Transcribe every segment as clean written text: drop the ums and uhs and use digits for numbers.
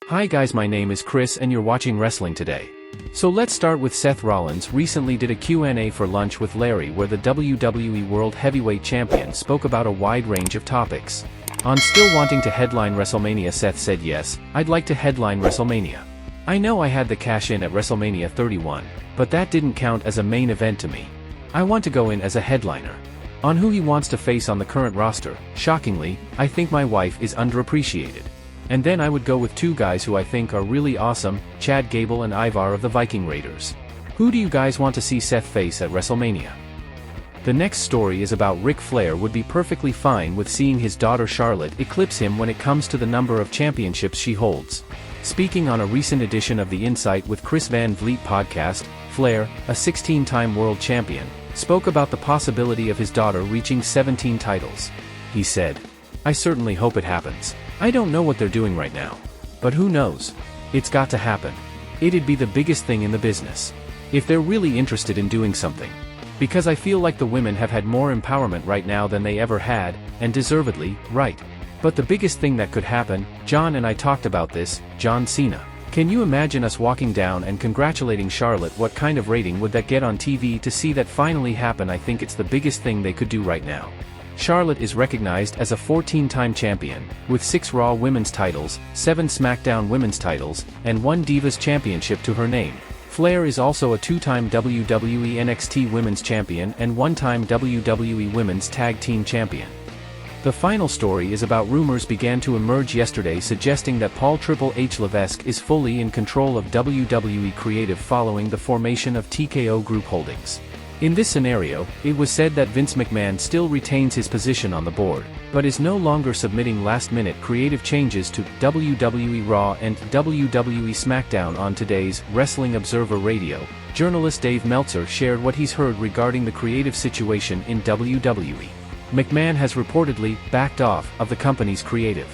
Hi guys, my name is Chris and you're watching Wrestling Today. So let's start with Seth Rollins recently did a Q&A for lunch with Larry where the WWE World Heavyweight Champion spoke about a wide range of topics. On still wanting to headline WrestleMania, Seth said, "Yes, I'd like to headline WrestleMania. I know I had the cash in at WrestleMania 31, but that didn't count as a main event to me. I want to go in as a headliner." On who he wants to face on the current roster, shockingly, I think my wife is underappreciated. And then I would go with two guys who I think are really awesome, Chad Gable and Ivar of the Viking Raiders. Who do you guys want to see Seth face at WrestleMania? The next story is about Ric Flair would be perfectly fine with seeing his daughter Charlotte eclipse him when it comes to the number of championships she holds. Speaking on a recent edition of the Insight with Chris Van Vliet podcast, Flair, a 16-time world champion, spoke about the possibility of his daughter reaching 17 titles. He said, "I certainly hope it happens. I don't know what they're doing right now. But who knows? It's got to happen. It'd be the biggest thing in the business. If they're really interested in doing something. Because I feel like the women have had more empowerment right now than they ever had, and deservedly, right. But the biggest thing that could happen, John and I talked about this, John Cena. Can you imagine us walking down and congratulating Charlotte? What kind of rating would that get on TV to see that finally happen? I think it's the biggest thing they could do right now." Charlotte is recognized as a 14-time champion, with 6 Raw Women's titles, 7 SmackDown Women's titles, and 1 Divas Championship to her name. Flair is also a 2-time WWE NXT Women's Champion and 1-time WWE Women's Tag Team Champion. The final story is about rumors began to emerge yesterday suggesting that Paul Triple H Levesque is fully in control of WWE Creative following the formation of TKO Group Holdings. In this scenario, it was said that Vince McMahon still retains his position on the board, but is no longer submitting last-minute creative changes to WWE Raw and WWE SmackDown. On today's Wrestling Observer Radio, journalist Dave Meltzer shared what he's heard regarding the creative situation in WWE. McMahon has reportedly backed off of the company's creative.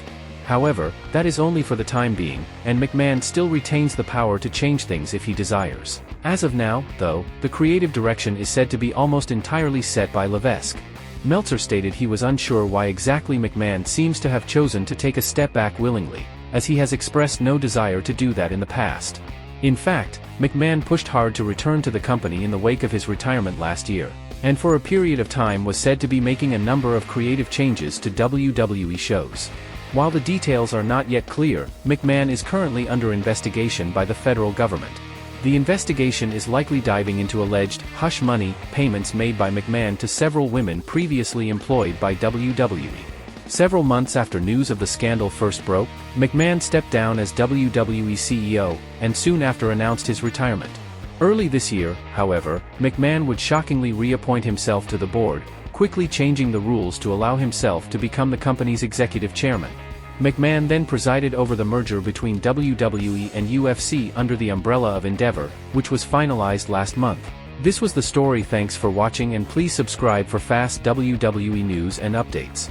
However, that is only for the time being, and McMahon still retains the power to change things if he desires. As of now, though, the creative direction is said to be almost entirely set by Levesque. Meltzer stated he was unsure why exactly McMahon seems to have chosen to take a step back willingly, as he has expressed no desire to do that in the past. In fact, McMahon pushed hard to return to the company in the wake of his retirement last year, and for a period of time was said to be making a number of creative changes to WWE shows. While the details are not yet clear, McMahon is currently under investigation by the federal government. The investigation is likely diving into alleged hush money payments made by McMahon to several women previously employed by WWE. Several months after news of the scandal first broke, McMahon stepped down as WWE CEO, and soon after announced his retirement. Early this year, however, McMahon would shockingly reappoint himself to the board, quickly changing the rules to allow himself to become the company's executive chairman. McMahon then presided over the merger between WWE and UFC under the umbrella of Endeavor, which was finalized last month. This was the story. Thanks for watching and please subscribe for fast WWE news and updates.